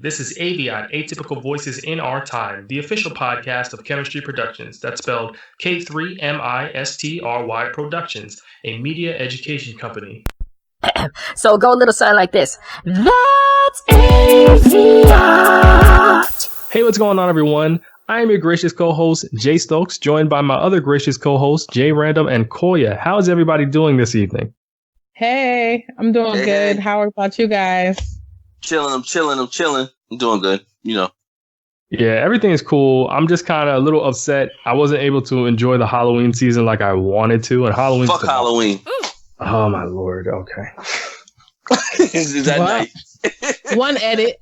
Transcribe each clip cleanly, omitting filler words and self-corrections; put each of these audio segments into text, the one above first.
This is AVIOT, Atypical Voices in Our Time, the official podcast of Chemistry Productions. That's spelled K3MISTRY Productions, a media education company. So go a little something like this. That's AVIOT. Hey, what's going on, everyone? I am your gracious co-host, Jay Stokes, joined by my other gracious co-hosts, Jay Random and Koya. How is everybody doing this evening? Hey, I'm doing good. How about you guys? I'm chilling. I'm doing good, you know. Yeah, everything is cool. I'm just kind of a little upset. I wasn't able to enjoy the Halloween season like I wanted to. And Halloween. Fuck Halloween. Oh, my Lord. Okay. Is that nice? One edit.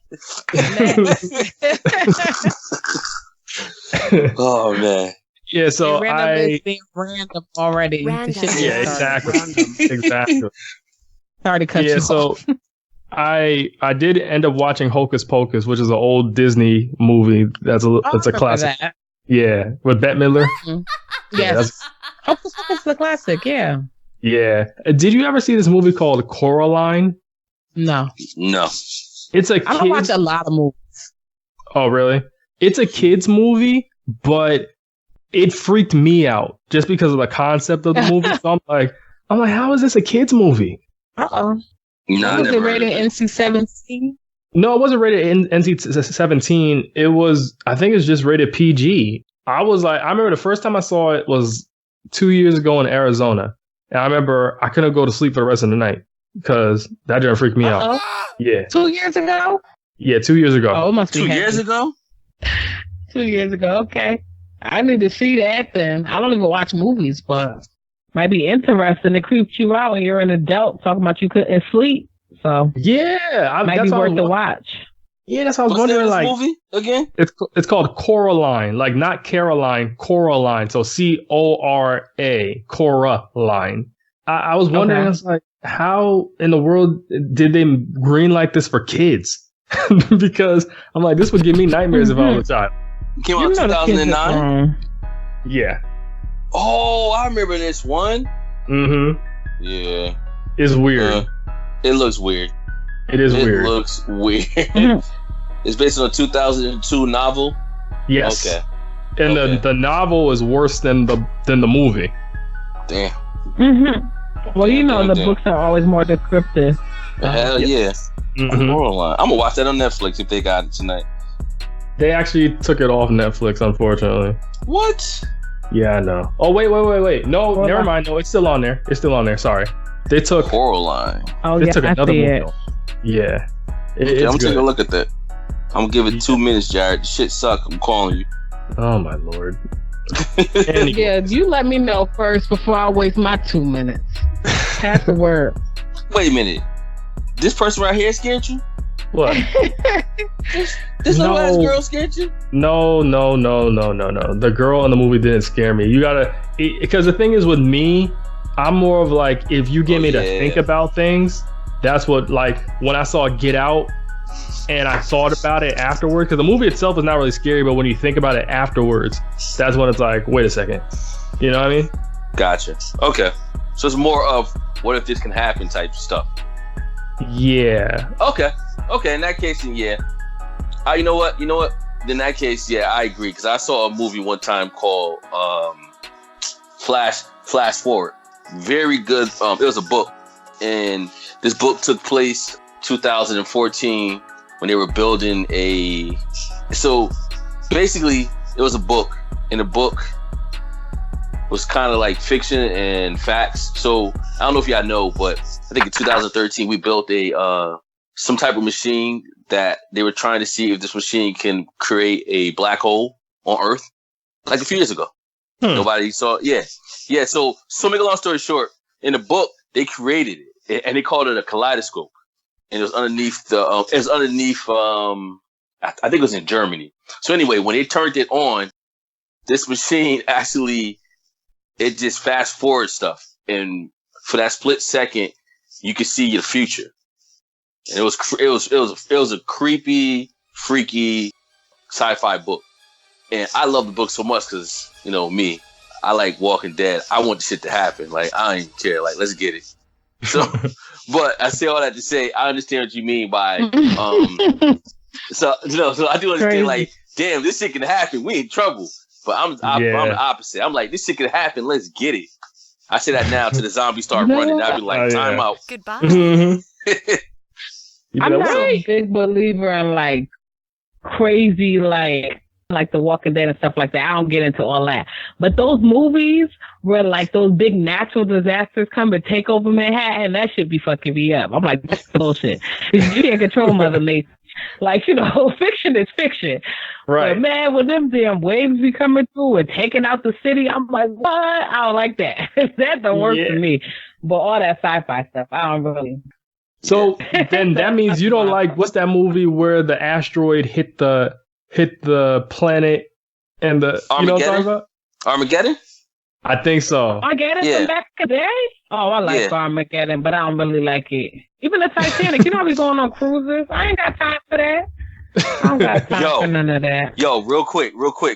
Oh, man. Yeah, so is being random already. Random. Yeah, exactly. Exactly. Sorry to cut you so off. I did end up watching Hocus Pocus, which is an old Disney movie. That's a classic. That. Yeah, with Bette Midler. Mm-hmm. Yes. Hocus Pocus is a classic. Yeah. Yeah. Did you ever see this movie called Coraline? No. It's a. I don't watch a lot of movies. Oh, really? It's a kids movie, but it freaked me out just because of the concept of the movie. So I'm like, how is this a kids movie? Uh-oh. No, was it rated NC-17? No, it wasn't rated NC-17. It was, I think it's just rated PG. I remember the first time I saw it was 2 years ago in Arizona. And I remember I couldn't go to sleep for the rest of the night because that didn't freak me out. Yeah. 2 years ago? Yeah, 2 years ago. Oh, it must be 2 years ago? 2 years ago, okay. I need to see that then. I don't even watch movies, but might be interesting. It creeps you out when you're an adult talking about you couldn't sleep. So yeah, might be worth to watch. Yeah, that's how I was wondering. Like, movie again? It's called Coraline, like not Caroline, Coraline. So Cora, Coraline. I was wondering, I was like, how in the world did they greenlight this for kids? Because I'm like, this would give me nightmares if I was a child. It came out in 2009. Yeah. Oh, I remember this one. Mm-hmm. Yeah. It's weird. It looks weird. It is weird. It looks weird. It's based on a 2002 novel. Yes. Okay. And the novel is worse than the movie. Damn. Mm-hmm. Well, the books are always more descriptive. Hell yeah. Mm-hmm. I'm gonna watch that on Netflix if they got it tonight. They actually took it off Netflix, unfortunately. What? Yeah, I know. Oh, wait. No, never mind. No, it's still on there. Sorry. They took Coraline. Oh, they took another movie. Yeah. I'm taking a look at that. I'm gonna give it 2 minutes, Jared. The shit suck. I'm calling you. Oh, my Lord. Yeah, you let me know first before I waste my 2 minutes. Pass the word. Wait a minute. This person right here scared you? What? This little ass girl scared you? No. The girl in the movie didn't scare me. You gotta, because the thing is with me, I'm more of like, if you get me to think about things, that's what, like, when I saw Get Out and I thought about it afterwards, because the movie itself is not really scary, but when you think about it afterwards, that's when it's like, wait a second. You know what I mean? Gotcha. Okay. So it's more of what if this can happen type stuff. Yeah. Okay. In that case, then yeah. You know what? In that case, yeah, I agree. Because I saw a movie one time called Flash Forward. Very good. It was a book, and this book took place 2014 when they were building a. So basically, it was a book, and the book was kind of like fiction and facts. So I don't know if y'all know, but I think in 2013 we built a some type of machine that they were trying to see if this machine can create a black hole on Earth, like a few years ago. Nobody saw it. Yeah. So make a long story short, in the book they created it and they called it a kaleidoscope, and it was underneath I think it was in Germany. So anyway, when they turned it on, this machine actually, it just fast forward stuff, and for that split second, you could see your future. And it was a creepy, freaky sci-fi book, and I love the book so much because me, I like Walking Dead. I want the shit to happen. Like I don't even care. Like let's get it. So, but I say all that to say I understand what you mean by So I do understand. Crazy. Like, damn, this shit can happen. We in trouble. But I'm the opposite. I'm like, this shit can happen. Let's get it. I say that now till the zombies start running. I'd be like, time out. Goodbye. I'm not a big believer in like crazy like The Walking Dead and stuff like that. I don't get into all that. But those movies where like those big natural disasters come and take over Manhattan, that should be fucking me up. I'm like, that's bullshit. You can't control Mother Nature. Like, fiction is fiction. Right. But man, when them damn waves be coming through and taking out the city, I'm like, what? I don't like that. That don't work for me. But all that sci-fi stuff, I don't really. So then that means you don't like, what's that movie where the asteroid hit the planet and the, you know what I'm talking about? Armageddon? I think so. Armageddon from back in the day? Oh, I like Armageddon, but I don't really like it. Even the Titanic, I be going on cruises. I ain't got time for that. I don't got time for none of that. Yo, real quick.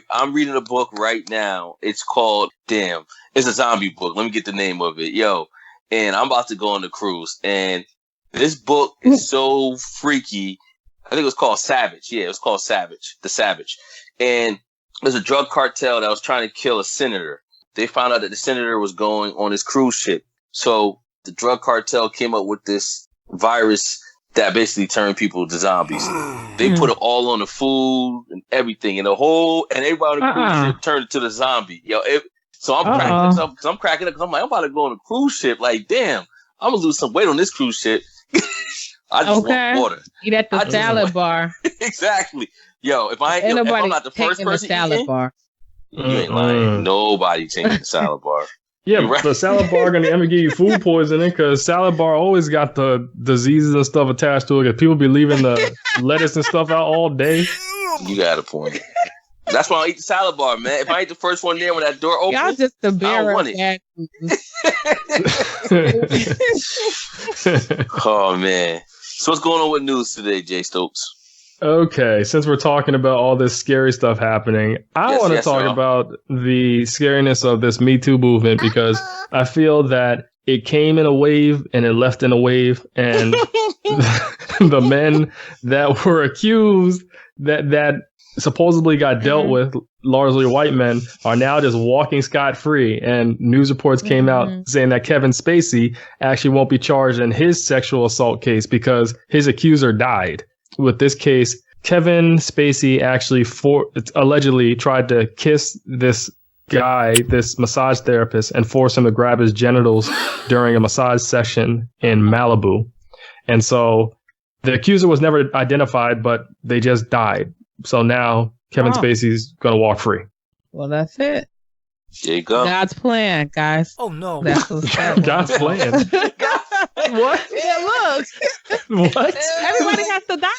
I'm reading a book right now. It's called, it's a zombie book. Let me get the name of it. Yo, and I'm about to go on the cruise. And this book is so freaky. I think it was called Savage. Yeah, it was called Savage. The Savage. And there's a drug cartel that was trying to kill a senator. They found out that the senator was going on his cruise ship. So the drug cartel came up with this virus that basically turned people to zombies. They put it all on the food and everything, and everybody on the cruise ship turned into the zombie. Yo, so I'm cracking this up because I'm cracking up because I'm like, I'm about to go on a cruise ship. Like, damn, I'm gonna lose some weight on this cruise ship. I just want water. Eat at the salad bar. Exactly. Yo, if I'm not the first person salad eating, bar. You ain't lying. Nobody taking the salad bar. Yeah, right. The salad bar gonna ever give you food poisoning because salad bar always got the diseases and stuff attached to it. Cause people be leaving the lettuce and stuff out all day. You got a point. That's why I eat the salad bar, man. If I ain't the first one there when that door opens, y'all just the bearer of it. Oh man. So what's going on with news today, Jay Stokes? Okay, since we're talking about all this scary stuff happening, I want to talk about the scariness of this Me Too movement because I feel that it came in a wave and it left in a wave, and the men that were accused that supposedly got dealt with, largely white men, are now just walking scot-free. And news reports came out saying that Kevin Spacey actually won't be charged in his sexual assault case because his accuser died. With this case, Kevin Spacey actually allegedly tried to kiss this guy, this massage therapist, and force him to grab his genitals during a massage session in Malibu. And so the accuser was never identified, but they just died. So now Kevin Spacey's going to walk free. Well, that's it. There you go. God's plan, guys. Oh, no. That's God's plan. What? Yeah, look. What? Everybody has to die.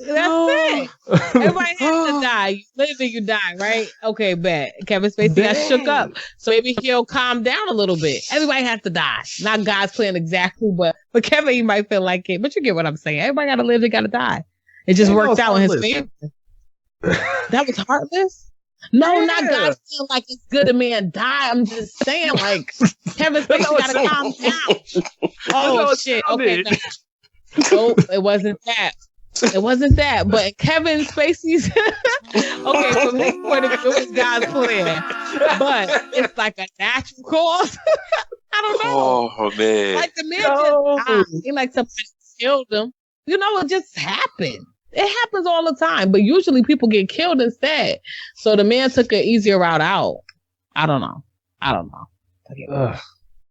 That's it. Everybody has to die. You live and you die, right? Okay, bet. Kevin Spacey got shook up. So maybe he'll calm down a little bit. Everybody has to die. Not God's plan exactly, but Kevin, you might feel like it. But you get what I'm saying. Everybody got to live, they got to die. It just worked out in his favor. That was heartless? No, not God feeling like it's good a man die. I'm just saying, like, Kevin Spacey gotta calm down. Oh, shit. Okay. No, it wasn't that. It wasn't that. But Kevin Spacey's... okay, from his point of view, it was God's plan. But it's like a natural cause. I don't know. Oh, man. Like, the man just died. Like, somebody killed him. It just happened. It happens all the time, but usually people get killed instead. So the man took an easier route out. I don't know.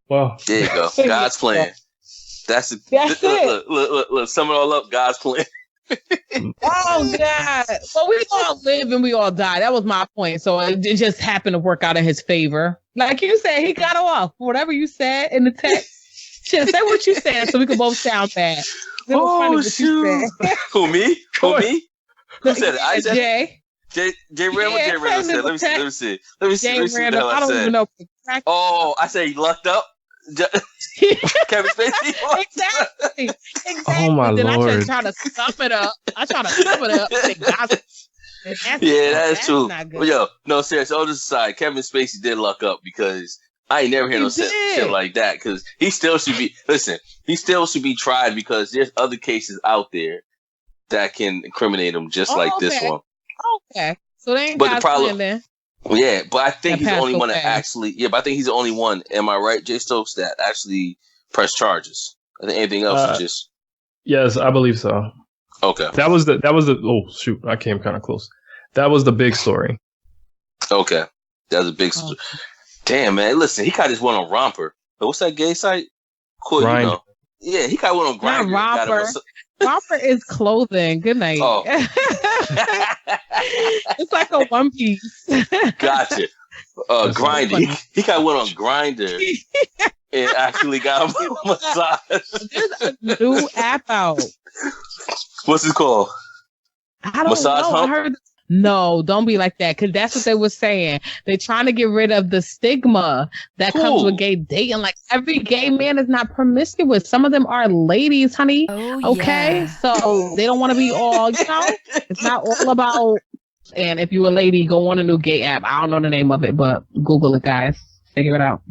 Well, there you go. God's plan. That's it. Look, sum it all up. God's plan. Oh God! Well, we all live and we all die. That was my point. So it just happened to work out in his favor. Like you said, he got off. Whatever you said in the text, shit, say what you said so we can both sound bad. Oh shoot! Who me? Who said it? I said Jay. Jay Randall. Jay Randall said. Let me see. Let me see what the hell I don't said. even know. Oh, I said he lucked up. Kevin Spacey. Exactly. Oh my then Lord. I try to sum it up. Yeah, that's true. Well, yo, no, seriously, all this aside, Kevin Spacey did luck up because I ain't never heard no shit like that. Because he still should be. Listen, he still should be tried because there's other cases out there that can incriminate him just like this one. Okay. So they ain't But got the problem, then. yeah, but I think he's the only one that okay. actually, but I think he's the only one, am I right, Jay Stokes, that actually pressed charges? I think anything else is just... Yes, I believe so. Okay. That was the, oh shoot, I came kind of close. That was the big story. Okay. That was a big story. Damn, man, listen, he got this one on Romper. But what's that gay site? Cool, Grindr. you know. Yeah, he got one on Grindr. Not Romper. Romper is clothing. Good night. Oh. It's like a one piece. Gotcha. Grindr. He got one on Grindr. And actually got a massage. There's a new app out. What's it called? I don't Massage know. Hump? I heard. No, don't be like that, because that's what they were saying. They're trying to get rid of the stigma that comes with gay dating. Like, every gay man is not promiscuous. Some of them are ladies, honey. Oh, okay? yeah. So they don't want to be all, it's not all about. And if you're a lady, go on a new gay app. I don't know the name of it, but Google it, guys. Figure it out.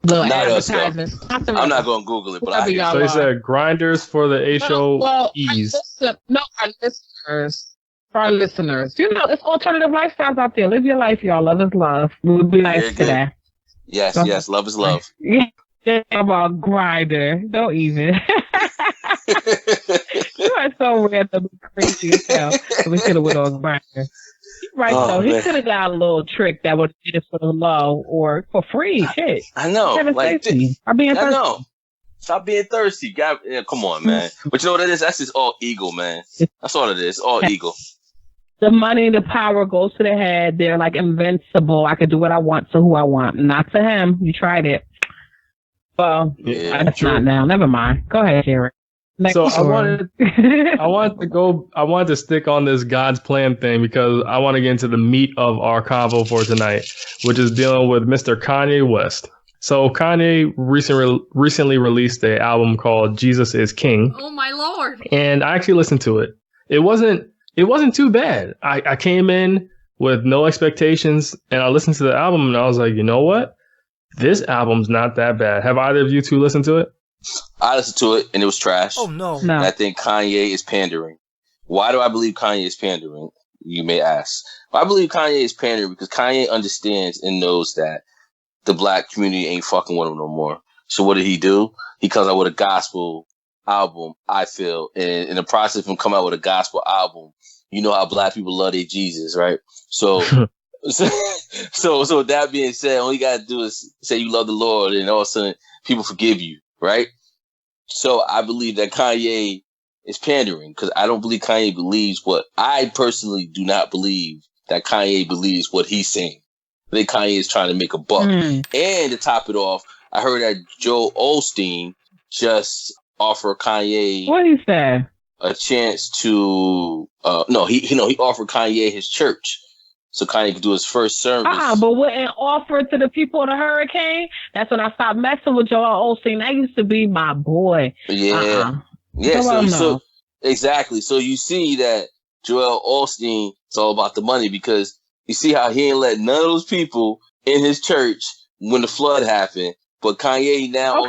Little advertisement. I'm not going to Google it, but I hear So he said grinders for the HOEs. Our listeners. For our listeners, it's alternative lifestyles out there. Live your life, y'all. Love is love. We'll be nice today. Yes, yes. Love is love. Yeah, about Grindr. Don't even. You are so random, crazy as hell. We should have went on Grindr. Right, though. He could have got a little trick that would get it for the low or for free. Shit. I know. Like, I'm being thirsty. I know. Stop being thirsty. God, come on, man. But you know what it is? That's just all ego, man. That's all it is. All ego. The money, the power goes to the head. They're like invincible. I could do what I want to who I want. Not to him. You tried it. Well, that's not now. Never mind. Go ahead, Jerry. So I wanted to stick on this God's plan thing because I want to get into the meat of our convo for tonight, which is dealing with Mr. Kanye West. So Kanye recently released an album called Jesus is King. Oh my Lord. And I actually listened to it. It wasn't too bad. I came in with no expectations and I listened to the album and I was like, you know what? This album's not that bad. Have either of you two listened to it? I listened to it and it was trash. Oh no. And I think Kanye is pandering. Why do I believe Kanye is pandering? You may ask. I believe Kanye is pandering because Kanye understands and knows that the black community ain't fucking with him no more. So what did he do? He comes out with a gospel album, I feel. And in the process of him coming out with a gospel album, you know how black people love their Jesus, right? So so that being said, all you gotta do is say you love the Lord and all of a sudden people forgive you, right? So I believe that Kanye is pandering because I don't believe Kanye believes what I personally do not believe that Kanye believes what he's saying. I think Kanye is trying to make a buck. And to top it off, I heard that Joel Osteen just offered Kanye what he said? A chance to he offered Kanye his church so Kanye could do his first service. But wouldn't offer it to the people of the hurricane? That's when I stopped messing with Joel Osteen. That used to be my boy. Yeah. Yeah, so exactly. So you see that Joel Osteen is all about the money because you see how he ain't let none of those people in his church when the flood happened. But Kanye now,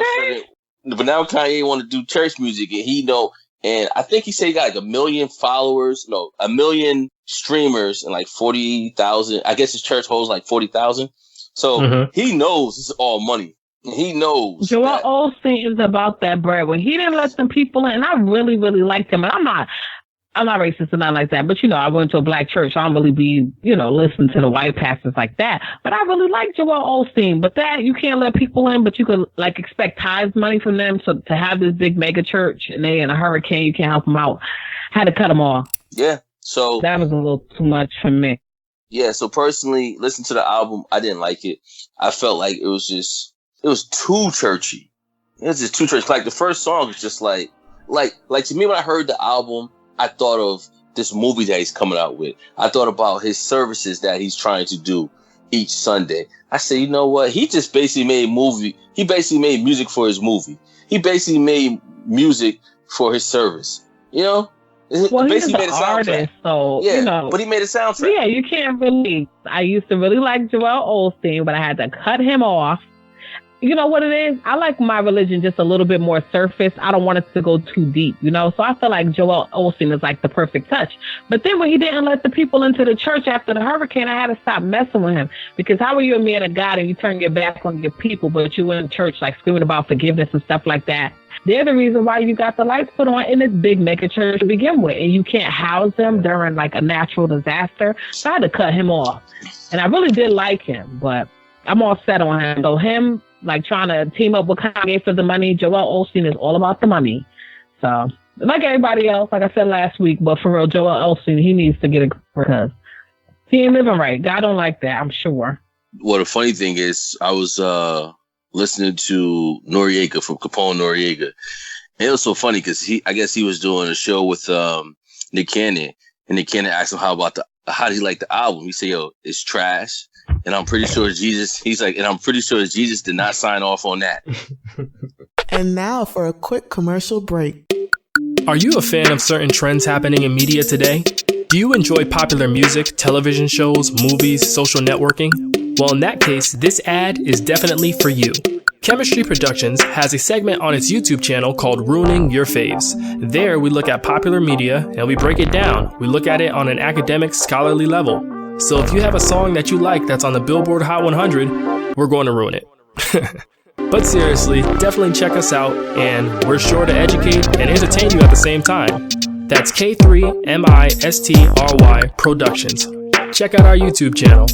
now Kanye want to do church music, and he know. And I think he said he got like 1 million followers, 1 million streamers, and like 40,000. I guess his church holds like 40,000. So he knows this is all money. He knows. Joel Osteen is about that bread. When he didn't let them people in, and I really, really liked him. And I'm not racist or nothing like that, but I went to a black church. So I don't really be, listening to the white pastors like that. But I really like Joel Osteen. But that, you can't let people in, but you could expect tithes money from them. So to have this big mega church and they in a hurricane, you can't help them out. Had to cut them off. Yeah. So that was a little too much for me. Yeah. So personally, listen to the album. I didn't like it. I felt like it was too churchy. It was just too churchy. Like the first song was just like to me when I heard the album, I thought of this movie that he's coming out with. I thought about his services that he's trying to do each Sunday. I said, you know what? He just basically made He basically made music for his movie. He basically made music for his service. Well, he's an artist, so, but he made a soundtrack. Yeah, you can't really. I used to really like Joel Osteen, but I had to cut him off you know what it is? I like my religion just a little bit more surface. I don't want it to go too deep, you know? So I feel like Joel Osteen is like the perfect touch. But then when he didn't let the people into the church after the hurricane, I had to stop messing with him. Because how are you a man of God and you turn your back on your people, but you in church like screaming about forgiveness and stuff like that? They're the reason why you got the lights put on in this big mega church to begin with. And you can't house them during like a natural disaster. So I had to cut him off. And I really did like him, but I'm all set on him. So him, like trying to team up with Kanye for the money. Joel Osteen is all about the money. So, like everybody else, like I said last week, but for real, Joel Osteen, he needs to get a because he ain't living right. God don't like that, I'm sure. Well, the funny thing is, I was listening to Noriega from Capone Noriega. And it was so funny because I guess he was doing a show with Nick Cannon, and Nick Cannon asked him how do you like the album? He said, "Yo, it's trash." And I'm pretty sure Jesus did not sign off on that. And now for a quick commercial break. Are you a fan of certain trends happening in media today? Do you enjoy popular music, television shows, movies, social networking? Well, in that case, this ad is definitely for you. Chemistry Productions has a segment on its YouTube channel called Ruining Your Faves. There, we look at popular media and we break it down. We look at it on an academic, scholarly level. So if you have a song that you like that's on the Billboard Hot 100, we're going to ruin it. But seriously, definitely check us out, and we're sure to educate and entertain you at the same time. That's K3MISTRY Productions. Check out our YouTube channel.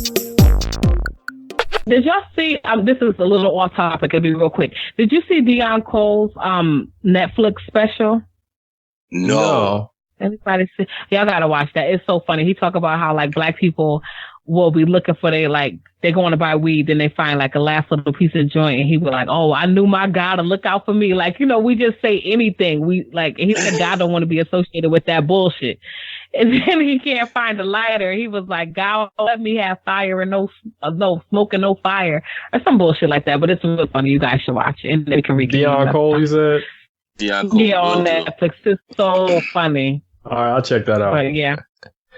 Did y'all see, this is a little off topic, it'll be real quick. Did you see Deion Cole's Netflix special? No. Anybody see? Y'all gotta watch that. It's so funny. He talk about how like black people will be looking for they're going to buy weed, then they find like a last little piece of joint, and he was like, "Oh, I knew my God to look out for me." Like, you know, we just say anything. We like, he said God don't want to be associated with that bullshit. And then he can't find a lighter. He was like, "God, let me have fire and no smoke and no fire," or some bullshit like that. But it's really funny. You guys should watch it, and then we can read. Deion Cole, you said? Deion Cole. Yeah, on Netflix. It's so funny. All right, I'll check that out. But yeah.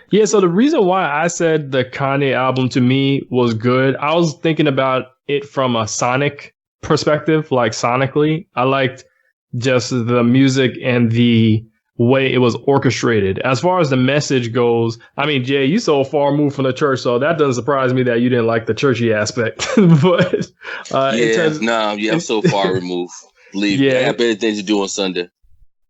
Yeah, so the reason why I said the Kanye album to me was good, I was thinking about it from a sonic perspective, like sonically. I liked just the music and the way it was orchestrated. As far as the message goes, I mean, Jay, you so far removed from the church, so that doesn't surprise me that you didn't like the churchy aspect. But I'm so far removed. Believe me, I have better things to do on Sunday.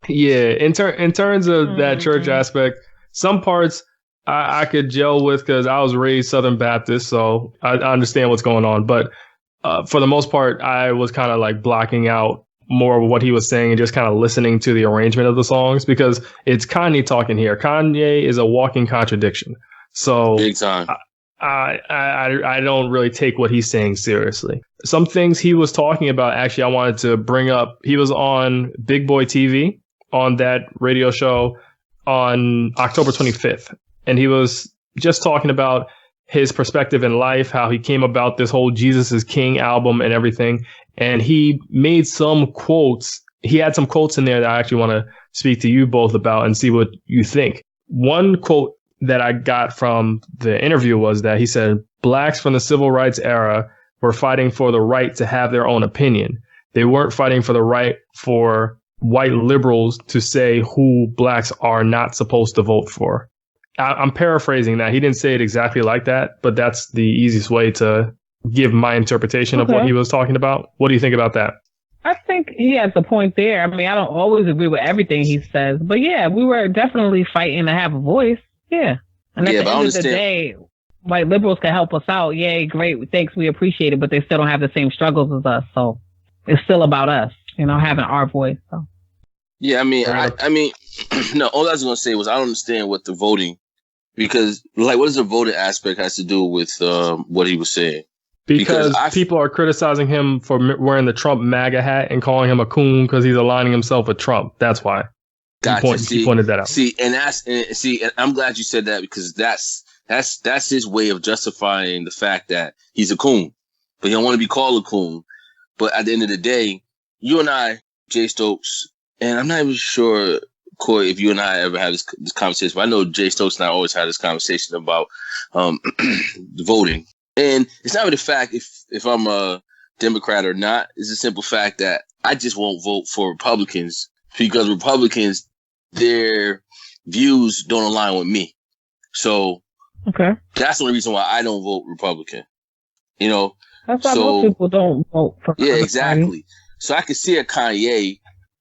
Yeah, in terms of that church aspect, some parts I could gel with because I was raised Southern Baptist, so I understand what's going on. But for the most part, I was kind of like blocking out more of what he was saying and just kind of listening to the arrangement of the songs because it's Kanye talking here. Kanye is a walking contradiction. So big time. I don't really take what he's saying seriously. Some things he was talking about, actually, I wanted to bring up. He was on Big Boy TV on that radio show on October 25th. And he was just talking about his perspective in life, how he came about this whole Jesus is King album and everything. And he made some quotes. He had some quotes in there that I actually want to speak to you both about and see what you think. One quote that I got from the interview was that he said, "Blacks from the civil rights era were fighting for the right to have their own opinion. They weren't fighting for the right for white liberals to say who blacks are not supposed to vote for." I'm paraphrasing that. He didn't say it exactly like that, but that's the easiest way to give my interpretation of what he was talking about. What do you think about that? I think he has a point there. I mean, I don't always agree with everything he says, but yeah, we were definitely fighting to have a voice. Yeah. And at the end of the day, white liberals can help us out. Yay, great. Thanks. We appreciate it, but they still don't have the same struggles as us. So it's still about us, having our voice. So. Yeah, I mean, no, all I was going to say was I don't understand what the voting, because like, what does the voting aspect has to do with what he was saying? Because people are criticizing him for wearing the Trump MAGA hat and calling him a coon because he's aligning himself with Trump. That's why. Gotcha. He pointed that out. And I'm glad you said that, because that's his way of justifying the fact that he's a coon, but he don't want to be called a coon. But at the end of the day, you and I, Jay Stokes, and I'm not even sure, Corey, if you and I ever had this conversation, but I know Jay Stokes and I always had this conversation about voting. And it's not really the fact if I'm Democrat or not. It's a simple fact that I just won't vote for Republicans because Republicans, their views don't align with me. So that's the only reason why I don't vote Republican. You know, that's why most people don't vote for. Yeah, exactly. So I could see a Kanye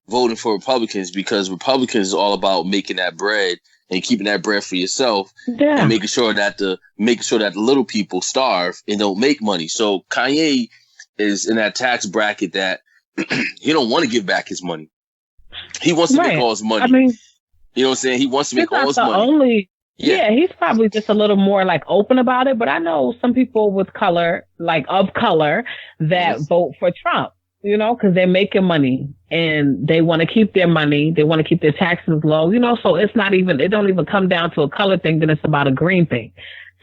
voting for Republicans because Republicans is all about making that bread and keeping that bread for yourself and making sure that the little people starve and don't make money. So Kanye is in that tax bracket that he don't want to give back his money. He wants to make all his money. I mean, you know what I'm saying? He wants to make all his money. Yeah, he's probably just a little more like open about it. But I know some people with color, like of color, that vote for Trump, you know, because they're making money and they want to keep their money. They want to keep their taxes low, you know, so it don't even come down to a color thing, then it's about a green thing.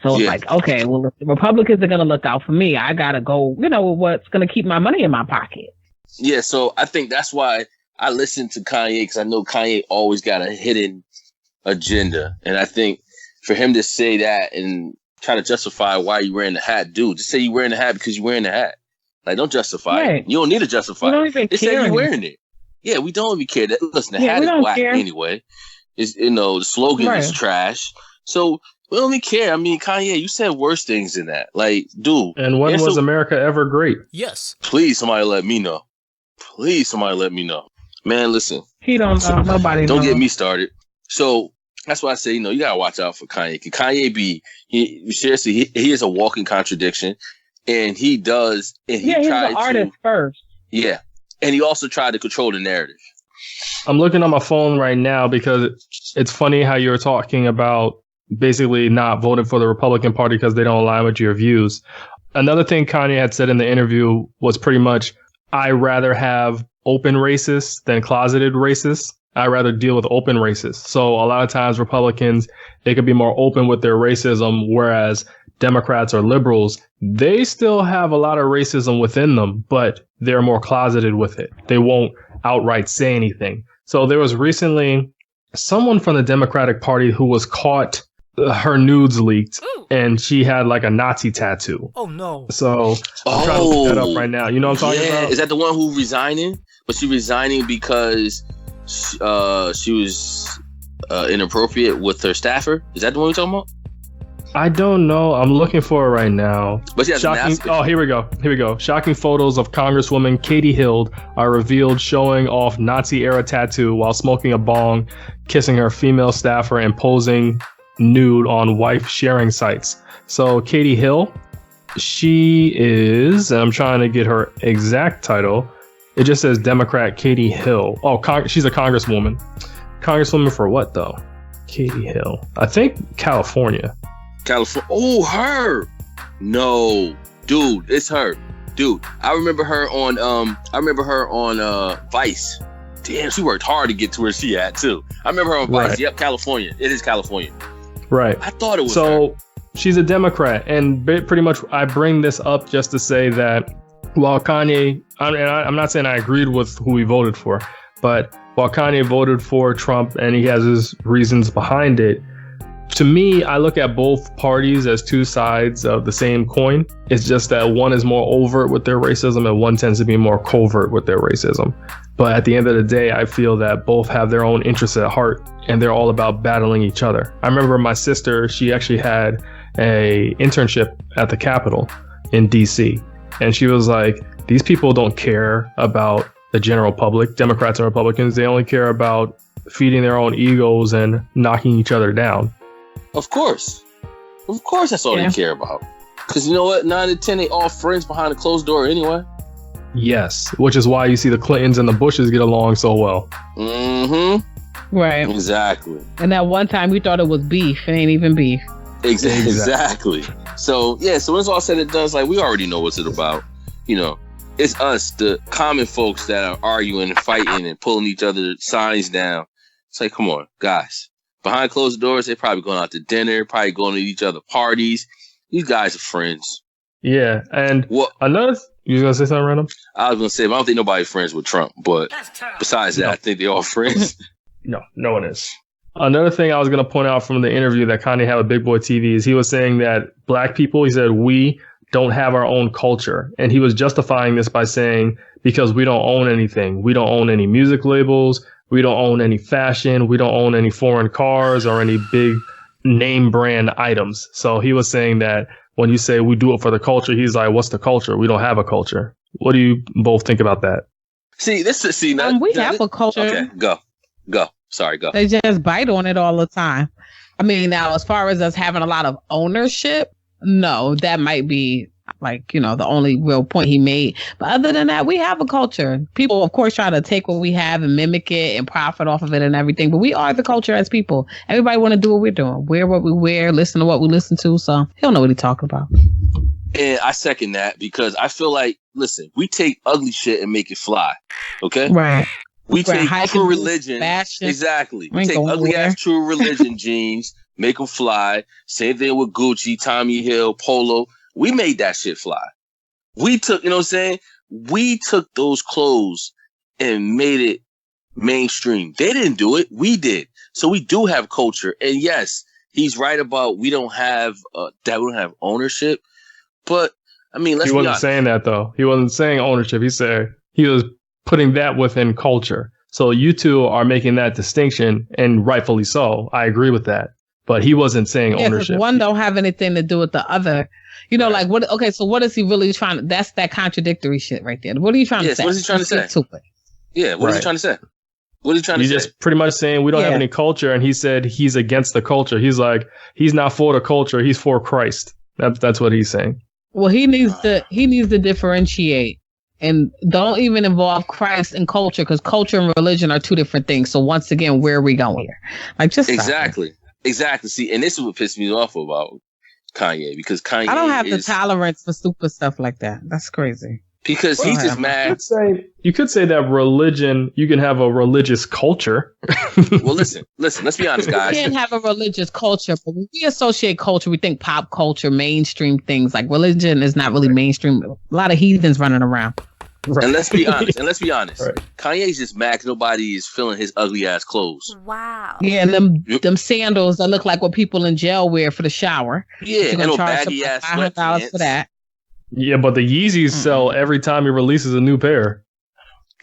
So it's like, okay, well, if the Republicans are going to look out for me, I got to go, you know, what's going to keep my money in my pocket. Yeah, so I think that's why I listen to Kanye, because I know Kanye always got a hidden agenda. And I think for him to say that and try to justify why you wearing the hat, dude, just say you wearing the hat because you're wearing the hat. Like, don't justify it. You don't need to justify it. Just say you're wearing it. Yeah, we don't even care. Listen, the hat is whack anyway. It's, you know, the slogan is trash. So we don't even care. I mean, Kanye, you said worse things than that. Like, dude. And when was America ever great? Yes. Please, somebody let me know. Please, somebody let me know. Man, listen. He don't know. Nobody Don't knows. get me started. So that's why I say, you know, you gotta watch out for Kanye. Kanye seriously, he is a walking contradiction, and he does. And he he's an artist first. Yeah, and he also tried to control the narrative. I'm looking on my phone right now because it's funny how you're talking about basically not voting for the Republican Party because they don't align with your views. Another thing Kanye had said in the interview was pretty much, I rather have open racists than closeted racists. I'd rather deal with open racists. So a lot of times Republicans, they could be more open with their racism, whereas Democrats or liberals, they still have a lot of racism within them, but they're more closeted with it. They won't outright say anything. So there was recently someone from the Democratic Party who was caught, her nudes leaked, and she had like a Nazi tattoo. Oh, no. So I'm trying to look that up right now. You know what I'm talking about? Is that the one who resigning? Was she resigning because she was inappropriate with her staffer? Is that the one we're talking about? I don't know. I'm looking for it right now. But she has Shocking. Oh, here we go. Shocking photos of Congresswoman Katie Hill are revealed showing off Nazi-era tattoo while smoking a bong, kissing her female staffer, and posing nude on wife sharing sites. So Katie Hill, she is, and I'm trying to get her exact title. It just says Democrat Katie Hill. Oh, she's a congresswoman. Congresswoman for what, though? Katie Hill. I think California. Oh, her. No, dude, it's her. Dude, I remember her on Vice. Damn, she worked hard to get to where she at too. I remember her on Vice. Right. Yep, California. It is California. Right. I thought it was so her. She's a Democrat, and pretty much I bring this up just to say that while Kanye, I'm not saying I agreed with who he voted for, but while Kanye voted for Trump and he has his reasons behind it, to me, I look at both parties as two sides of the same coin. It's just that one is more overt with their racism and one tends to be more covert with their racism. But at the end of the day, I feel that both have their own interests at heart and they're all about battling each other. I remember my sister, she actually had a internship at the Capitol in DC. And she was like, these people don't care about the general public, Democrats and Republicans. They only care about feeding their own egos and knocking each other down. Of course, that's all they care about. Because you know what? 9 to 10, they all friends behind a closed door anyway. Yes, which is why you see the Clintons and the Bushes get along so well. Mm-hmm. Right. Exactly. And that one time we thought it was beef. It ain't even beef. Exactly. So, yeah, so when it's all said and done, it's like we already know what's it about. You know, it's us, the common folks that are arguing and fighting and pulling each other's signs down. It's like, come on, guys. Behind closed doors, they're probably going out to dinner, probably going to each other parties. These guys are friends. Yeah, and you was gonna say something random? I was gonna say, I don't think nobody's friends with Trump, but besides that, I think they're all friends. No one is. Another thing I was gonna point out from the interview that Kanye had with Big Boy TV is he was saying that black people, he said, we don't have our own culture. And he was justifying this by saying, because we don't own anything. We don't own any music labels. We don't own any fashion. We don't own any foreign cars or any big name brand items. So he was saying that when you say we do it for the culture, he's like, what's the culture? We don't have a culture. What do you both think about that? We have a culture. Okay, go. Sorry, go. They just bite on it all the time. I mean, now, as far as us having a lot of ownership, no, that might be like, the only real point he made. But other than that, we have a culture. People, of course, try to take what we have and mimic it and profit off of it and everything. But we are the culture as people. Everybody want to do what we're doing, wear what we wear, listen to what we listen to. So he'll know what he's talking about. And I second that because I feel like, listen, we take ugly shit and make it fly. Okay? Right. We take true religion. Fashion. Exactly. We take ugly ass true religion jeans, make them fly. Same thing with Gucci, Tommy Hill, Polo. We made that shit fly. We took, you know what I'm saying? We took those clothes and made it mainstream. They didn't do it. We did. So we do have culture. And yes, he's right about we don't have ownership. But I mean, let's be honest. He wasn't saying that though. He wasn't saying ownership. He said he was putting that within culture. So you two are making that distinction, and rightfully so. I agree with that. But he wasn't saying ownership. One don't have anything to do with the other. Like what? Okay, so what is he really trying to? That's that contradictory shit right there. What are you trying to say? What is he trying to say? Yeah, what is he trying to say? What is he trying to say? He's just pretty much saying we don't have any culture, and he said he's against the culture. He's like, he's not for the culture. He's for Christ. That's what he's saying. Well, he needs to differentiate. And don't even involve Christ and culture, because culture and religion are two different things. So once again, where are we going here? Like, just exactly. See, and this is what pissed me off about Kanye, because Kanye, I don't have the tolerance for stupid stuff like that. That's crazy. Because he's just mad. You could say that religion, you can have a religious culture. Well, listen, let's be honest, guys. We can't have a religious culture, but when we associate culture, we think pop culture, mainstream things. Like, religion is not really mainstream. A lot of heathens running around. Right. And let's be honest. Right. Kanye's just mad 'cause nobody is feeling his ugly ass clothes. Wow. Yeah, and them sandals that look like what people in jail wear for the shower. Yeah, and no baggy ass $500 for that. Yeah, but the Yeezys sell every time he releases a new pair.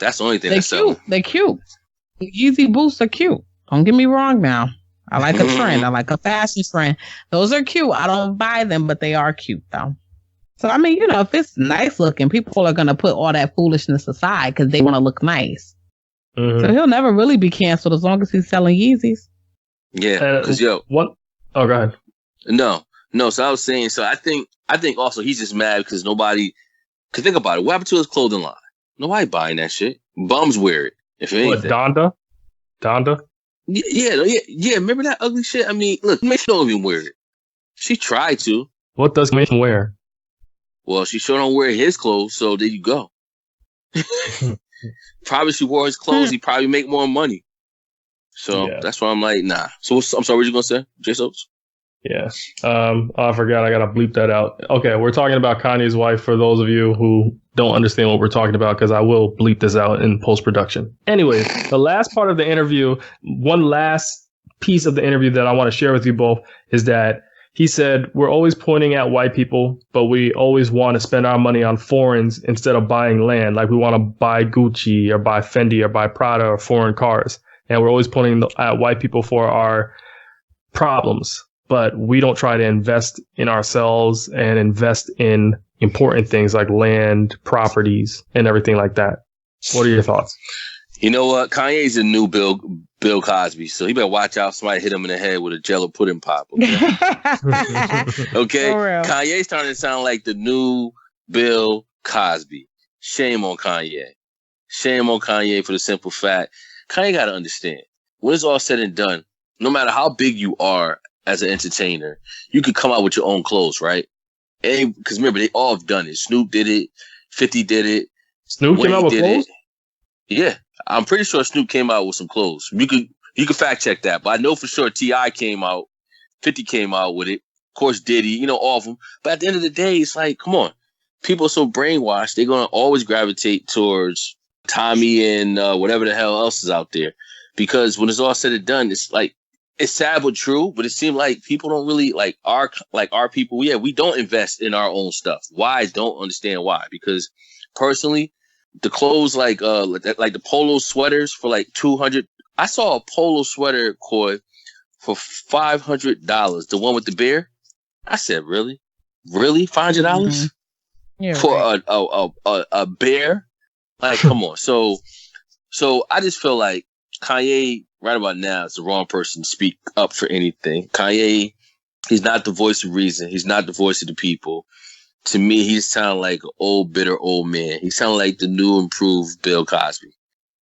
That's the only thing that's selling. They're cute. The Yeezy boots are cute. Don't get me wrong now. I like a trend. I like a fashion trend. Those are cute. I don't buy them, but they are cute though. So, I mean, if it's nice looking, people are going to put all that foolishness aside because they want to look nice. Mm-hmm. So he'll never really be canceled as long as he's selling Yeezys. Yeah, because what? Oh, go ahead. No. So I was saying, I think also he's just mad because nobody. Because think about it, what happened to his clothing line? Nobody buying that shit. Bums wear it. If anything. What, Donda. Yeah. Remember that ugly shit? I mean, look, Mitch don't even wear it. She tried to. What does Mitch wear? Well, she sure don't wear his clothes, so there you go. Probably she wore his clothes, he probably make more money. So that's why I'm like, nah. So I'm sorry, what you gonna say, J Soaps? Yeah. I forgot. I gotta bleep that out. Okay, we're talking about Kanye's wife for those of you who don't understand what we're talking about, because I will bleep this out in post-production. Anyways, the last part of the interview, one last piece of the interview that I want to share with you both is that he said, we're always pointing at white people, but we always want to spend our money on foreigns instead of buying land. Like we want to buy Gucci or buy Fendi or buy Prada or foreign cars. And we're always pointing at white people for our problems, but we don't try to invest in ourselves and invest in important things like land, properties, and everything like that. What are your thoughts? You know what? Kanye's a new Bill Cosby, so he better watch out. Somebody hit him in the head with a Jello pudding pop. Okay, okay. Kanye's starting to sound like the new Bill Cosby. Shame on Kanye. Shame on Kanye for the simple fact. Kanye got to understand, when it's all said and done, no matter how big you are as an entertainer, you could come out with your own clothes, right? Because remember, they all have done it. Snoop did it. 50 did it. Snoop came out with clothes? Yeah. I'm pretty sure Snoop came out with some clothes. You could fact check that, but I know for sure T.I. came out, 50 came out with it. Of course, Diddy, all of them. But at the end of the day, it's like, come on. People are so brainwashed, they're going to always gravitate towards Tommy and whatever the hell else is out there. Because when it's all said and done, it's like it's sad but true. But it seemed like people don't really like our people. Yeah, we don't invest in our own stuff. Why? I don't understand why. Because personally, the clothes like the polo sweaters for like $200. I saw a polo sweater, Coy, for $500. The one with the bear. I said, really $500 for a bear? Like, come on. So I just feel like Kanye right about now is the wrong person to speak up for anything. Kanye, he's not the voice of reason. He's not the voice of the people. To me, he sounds like an old, bitter old man. He sounds like the new, improved Bill Cosby.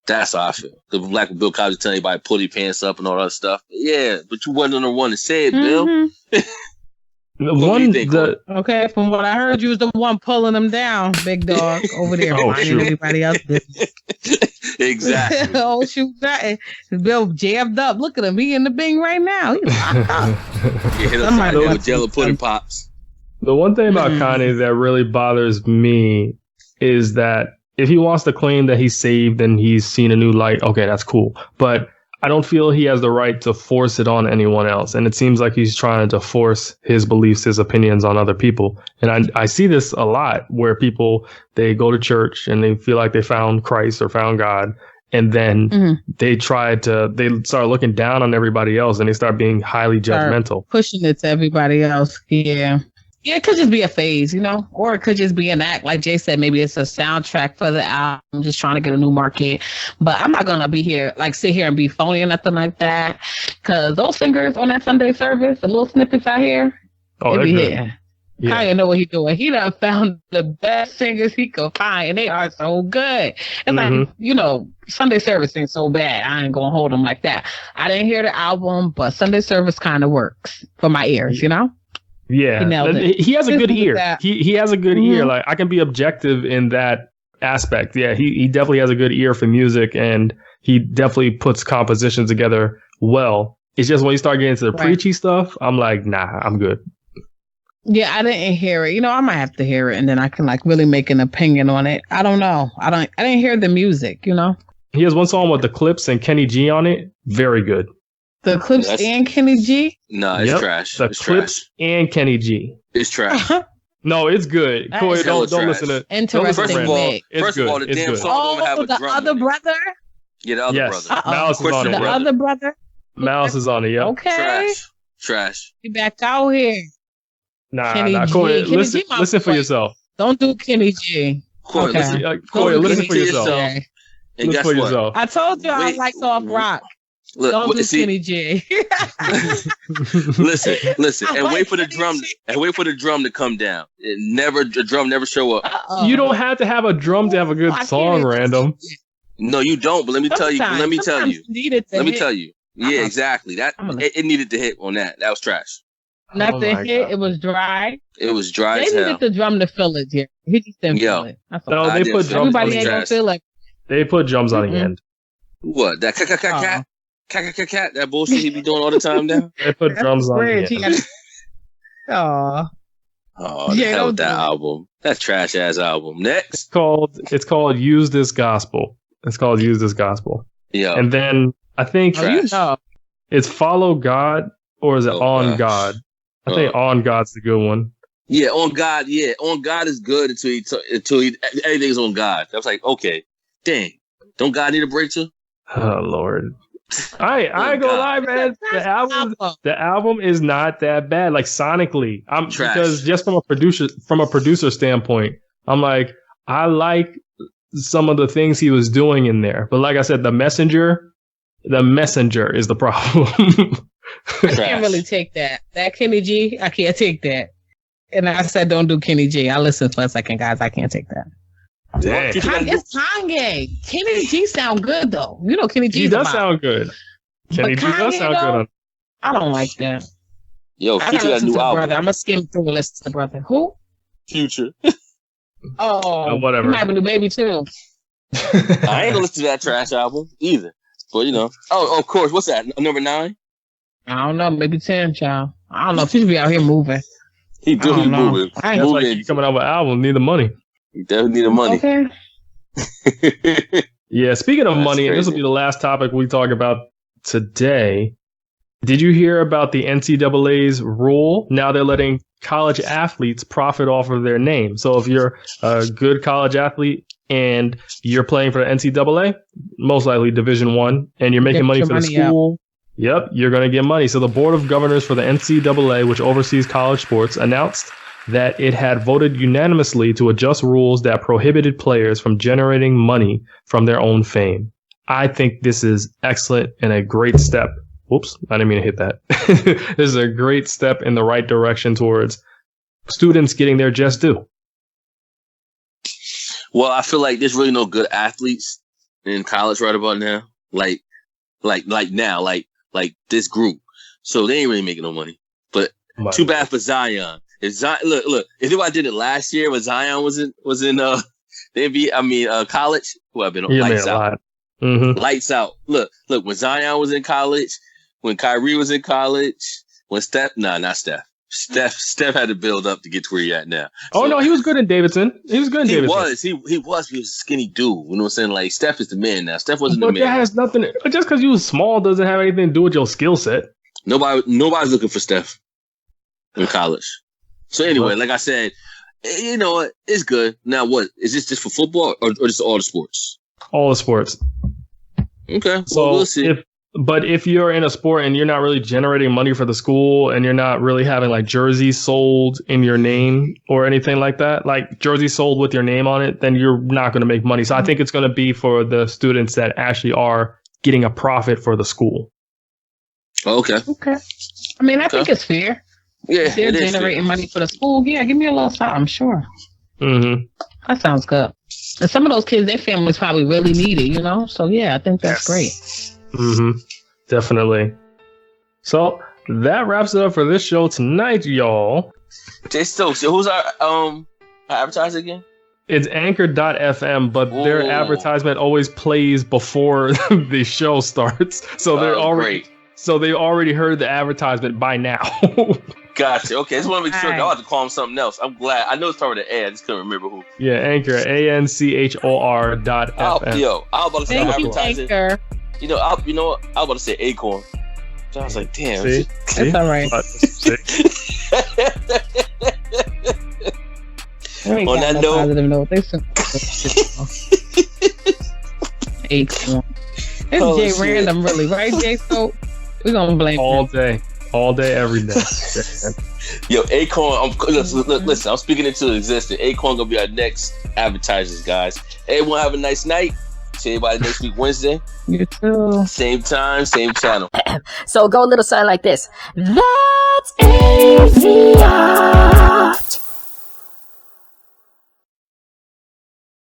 That's how I feel. The black Bill Cosby telling everybody pull your pants up and all that stuff. Yeah, but you wasn't the one to say it, Bill. Okay, from what I heard, you was the one pulling them down, big dog, over there finding everybody else business. Exactly. Oh, shoot, that Bill jammed up. Look at him. He in the Bing right now. He's locked up. Somebody with jello pudding pops. The one thing about Kanye that really bothers me is that if he wants to claim that he's saved and he's seen a new light, okay, that's cool. But I don't feel he has the right to force it on anyone else. And it seems like he's trying to force his beliefs, his opinions on other people. And I see this a lot where people, they go to church and they feel like they found Christ or found God. And then they start looking down on everybody else and they start being highly judgmental. Pushing it to everybody else. Yeah. Yeah, it could just be a phase, or it could just be an act. Like Jay said, maybe it's a soundtrack for the album, just trying to get a new market. But I'm not going to sit here and be phony or nothing like that. Because those singers on that Sunday service, the little snippets out here, they be hitting. Yeah. Kanye know what he's doing. He done found the best singers he could find, and they are so good. And like, Sunday service ain't so bad. I ain't going to hold them like that. I didn't hear the album, but Sunday service kind of works for my ears, Yeah, he has a good ear. He has a good ear. Like, I can be objective in that aspect. Yeah, he definitely has a good ear for music, and he definitely puts compositions together well. It's just when you start getting into the preachy stuff, I'm like, nah, I'm good. Yeah, I didn't hear it. I might have to hear it, and then I can really make an opinion on it. I don't know. I didn't hear the music. He has one song with the Clips and Kenny G on it. Very good. The Clips and Kenny G? No, it's trash. The Clips and Kenny G. It's trash. No, it's good. Corey, don't listen to it. First of all, the damn song don't have a drum. The other brother? Yeah, the other brother. Mouse is on it. The other brother? Mouse is on it, yeah. Okay. Trash. He back out here. Nah, Corey, listen for yourself. Don't do Kenny G. Corey, listen for yourself. And guess what? I told you I like soft rock. Look, don't do Kenny G. listen, and wait for the drum to come down. The drum never show up. You don't have to have a drum to have a good song, Random. No, you don't. But let me tell you. Yeah, exactly. That it needed to hit on that. That was trash. Nothing hit. It was dry. It was dry. They needed the drum to fill it. Yeah, he just didn't feel it. No, they put drums. Everybody ain't gonna feel it. They put drums on the end. What? That cat? That bullshit he be doing all the time now. They put drums on it. Oh, the hell with that album. That trash ass album. Next, it's called Use This Gospel. It's called Use This Gospel. Yeah. And then I think it's Follow God, or is it On God? I think On God's the good one. Yeah, On God. Yeah, On God is good until everything's on God. I was like, okay, dang, don't God need a break too? Oh Lord. I ain't gonna lie, man. The album is not that bad. Like sonically, because just from a producer standpoint, I'm like, I like some of the things he was doing in there. But like I said, the messenger is the problem. I can't really take that. That Kenny G, I can't take that. And I said, don't do Kenny G. I listened for a second, guys. I can't take that. Dang. It's Kanye. Kenny G sound good though. Kenny G does sound good. Kenny G does sound good. I don't like that. Yo, Future got a new album. Brother. I'm gonna skim through and listen to the brother. Who? Future. Whatever. You might have a new baby too. I ain't gonna listen to that trash album either. But of course. What's that? Number 9? I don't know. Maybe 10, child. I don't know. Future be out here moving. He do be moving. That's like you coming out with an album. Need the money. You definitely need the money. Okay. Yeah, speaking of money, and this will be the last topic we talk about today. Did you hear about the NCAA's rule? Now they're letting college athletes profit off of their name. So if you're a good college athlete and you're playing for the NCAA, most likely Division I, and you're making money for the school, yep, you're going to get money. So the Board of Governors for the NCAA, which oversees college sports, announced that it had voted unanimously to adjust rules that prohibited players from generating money from their own fame. I think this is excellent and a great step. Whoops, I didn't mean to hit that. This is a great step in the right direction towards students getting their just due. Well, I feel like there's really no good athletes in college right about now. Like this group. So they ain't really making no money. But too bad for Zion. If Zion, look, if I did it last year when Zion was in college, who have been lights out. Mm-hmm. Lights out. Look, when Zion was in college, when Kyrie was in college, when Steph had to build up to get to where he's at now. Oh, no, he was good in Davidson. He was a skinny dude. You know what I'm saying? Like, Steph is the man now. Steph wasn't the man. But that has nothing, just because you was small doesn't have anything to do with your skill set. Nobody's looking for Steph in college. So anyway, like I said, you know what? It's good. Now what? Is this just for football or just all the sports? All the sports. Okay. So well, we'll see. If you're in a sport and you're not really generating money for the school and you're not really having like jerseys sold in your name or anything like that, like jerseys sold with your name on it, then you're not going to make money. So I think it's going to be for the students that actually are getting a profit for the school. Okay. I mean, I think it's fair. Yeah, if they're generating money for the school. Yeah, give me a little something, sure. Mm-hmm. That sounds good. And some of those kids, their families probably really need it, you know? So, yeah, I think that's great. Mm-hmm. Definitely. So, that wraps it up for this show tonight, y'all. Jay Stokes, who's our advertiser again? It's Anchor.fm, but their advertisement always plays before the show starts. So they're already... Great. So they already heard the advertisement by now. Gotcha. Okay, I just want to make sure. I'll have to call him something else. I'm glad. I know it's part of the ad. I just couldn't remember who. Yeah, Anchor. ANCHOR.FM. I was about to say advertising. Anchor. You know what? I was about to say Acorn. So I was like, damn. See? That's all right. On that note. Positive note. Acorn. It's Jay Random, really, right, Jay? So we're gonna blame all day, every day. Yo, Acorn. Listen, I'm speaking into existence. Acorn gonna be our next advertisers, guys. Everyone have a nice night. See everybody next week Wednesday. You too. Same time, same channel. So go a little something like this. That's AVIOT.